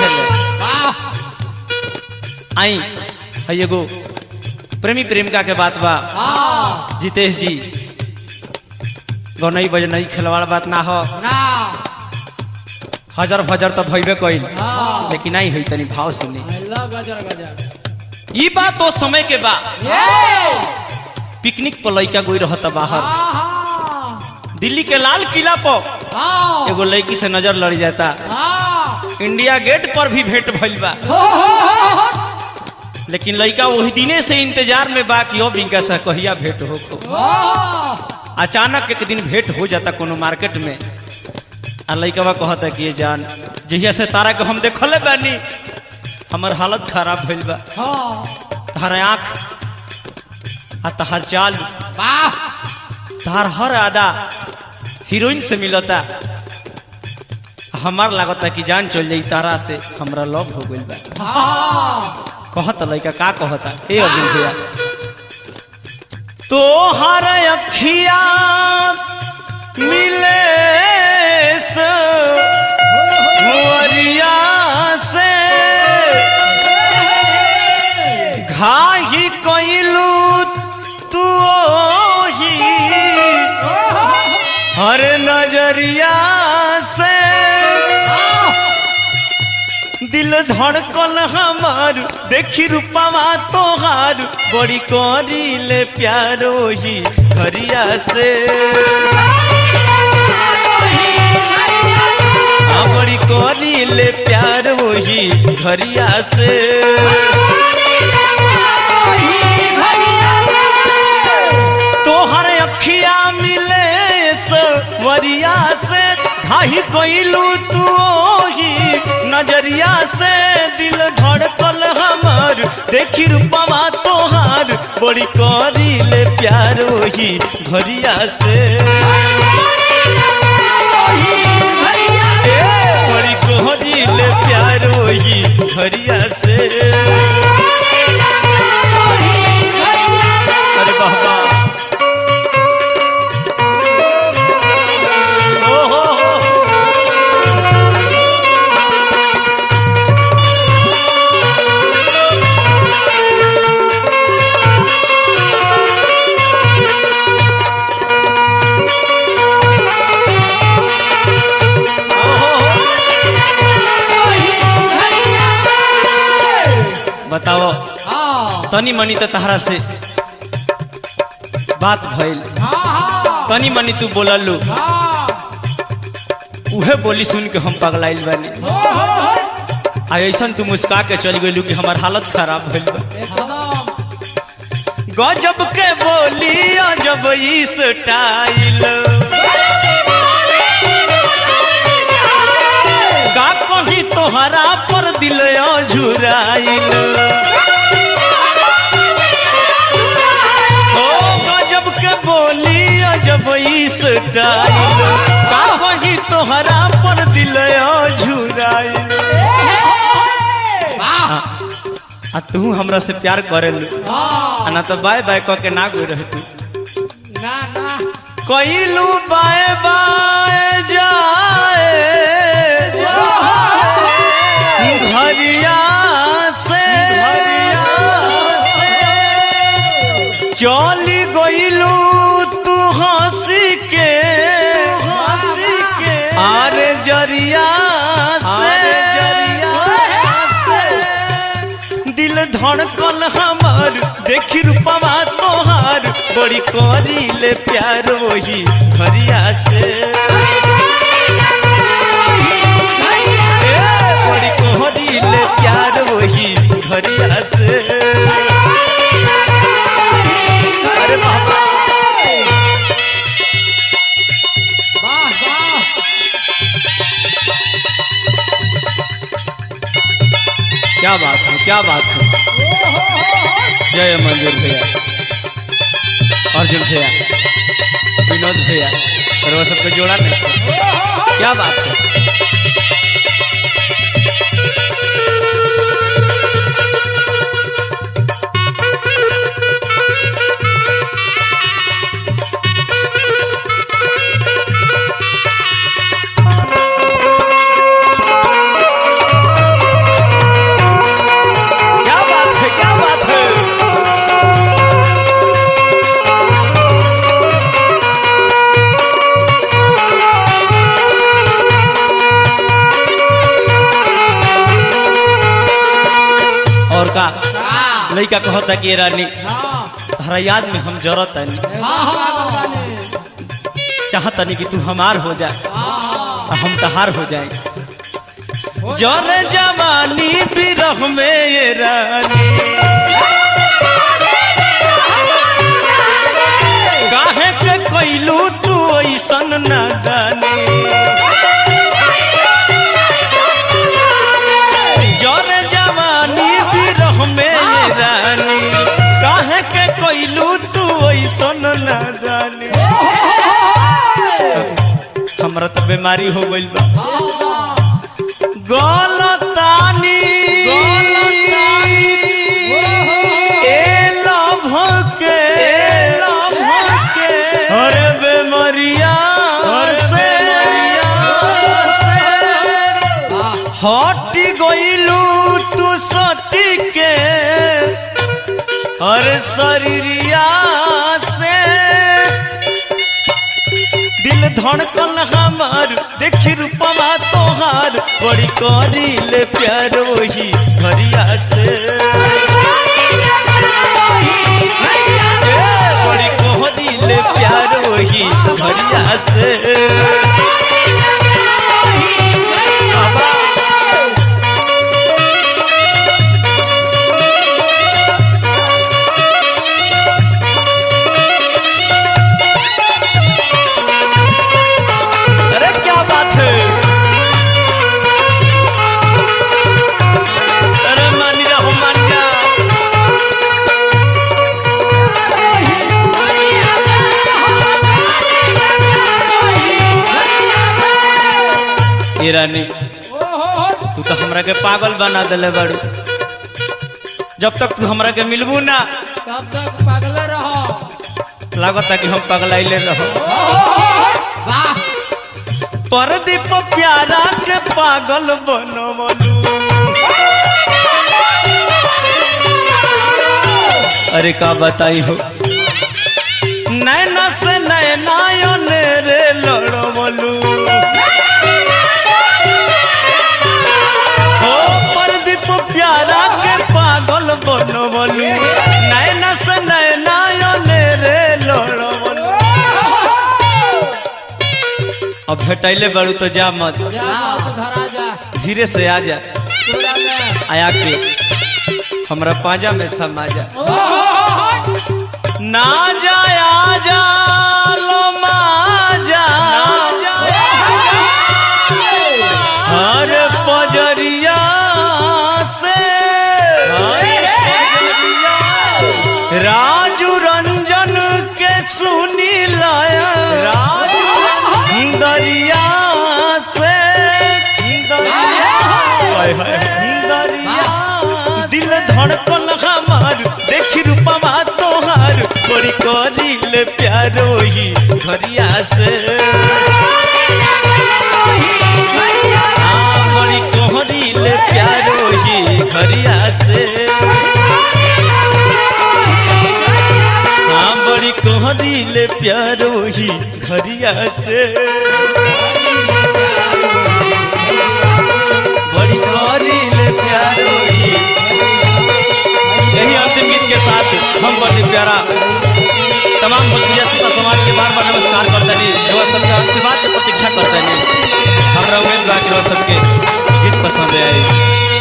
खेले। आई है एगो प्रेमी प्रेमिका के बात बा। जितेश जी गनई बजनई खिलवाड़ बात ना हो हजर फजर तो भइबे कइल लेकिन आई है तनी भाव सुनी। ई बात तो समय के बा पिकनिक पर लइका गई रहता बाहर दिल्ली के लाल किला पर एगो लड़की से नजर लड़ जाता। इंडिया गेट पर भी भेंट भइल बा लेकिन लड़का वही दिने से इंतजार में बा कि अब इनका से कहिया भेंट हो। अचानक एक दिन भेंट हो जाता कोनो मार्केट में आ लड़का कहता कि ये जान जहिया से तारा के हम देखले बानी हमार हालत खराब भइल बा। तार आँख आ तहार चाल तार हर आदा हीरोइन से मिलता। हमार लागता कि जान चल जाई तारा से हमरा लव हो गइल बा। कहता लड़का का कहता ए अर्जुन भैया तो हर अखिया मिले से घाही कइलू तू ही हर नजरिया से दिल धड़कन हमार देखी रूपवा तोहार बड़ी करीले प्यारो ही हरिया से बड़ी करीले प्यार ही हरिया से। तोहर अखिया मिले वरिया से घाही कइलू तू ही नजरिया से दिल धड़कन हमार देखी रूपवा तोहार बड़ी करीले प्यार ही घरिया से। बड़ी करीले प्यार ही घरिया से। अरे बाबा बताओ तनी मनी तो तहरा से बात भइल तनी मनी तू बोललू उहे बोली सुन के हम पगलाइल बानी। आ ऐसन तू मुस्का के चल गइलू कि हमार हालत खराब भइल बा। गजब के बोली अजब ई स्टाइल का कहीं तोहरा पर दिल झुराइल। ओ गजब के बोली अजब ई स्टाइल का कहीं तोहरा पर दिल झुराइल। आ तू हमरा से प्यार करेल ना तो बाय बाय कह के ना गई रहे तू कइलू बाय बाय जाए घरिया से चली गइलू तू हंसी के आरे जरिया से दिल धड़कन हमार देखी रूपवा तोहार बड़ी करीले प्यार वही घरिया से। बड़ी करीले प्यार वही घरिया से। अरे बाबा क्या बात है क्या बात है। जय मंजूर भैया अर्जुन भैया विनोद भैया और वो सबको जोड़ा नहीं क्या बात है। लड़का कहता कि रानी हरा याद में हम जरूरत है चाहता नहीं कि तू हमार हो जाए हम तहार हो जाए जर जवानी बिरह में ये रानी काहे के कैलू तू ऐसन नादानी जर जवानी बिरह में ये रानी काहे के कैलू तू ऐसन नादानी हमरा तो बीमारी हो गइल बा गलतानी ए लभ के अरे बेमरिया से हटी गइलू तू सटी के अरे शरीरिया से दिल धड़कन हमार देखी रूपमा तोहार बड़ी करीले प्यार वही घरिया से बड़ी करीले प्यार वही घरिया से रानी तू तो हमरा के पागल बना दिले बारू जब तक तू हमरा के मिलबू ना तब तक पागल रहो लागता कि हम पगलाइले रहो परदीप प्यारा के पागल बनवलू अरे का बताई हो नैना से नैनायन रे लड़वलू प्यारा के पागल बनवलू नैना से नैनायन रे लड़वलू अब भेटैले बड़ू तो जा मत धीरे से आ जा आया के हमरा पाजा में समा जा ना जाया जा लो माजा हर पजरिया राजू रंजन के सुनी लाया दरिया से दरिया दिल धड़कन हमार देखी रूपमा तोहार बड़ी करीले प्यार वही घरिया से बड़ी करीले प्यार वही घरिया से बड़ी कहरीले प्यार वही घरिया से बड़ी कहरीले प्यार वही यही अंतिम गीत के साथ हम बड़ी प्यारा तमाम भोजपुरिया श्रोता समाज के बार बार नमस्कार करते हैं सबके आशीर्वाद की प्रतीक्षा करते हैं हमरा उम्मीद बा कि सबके गीत पसंद आए।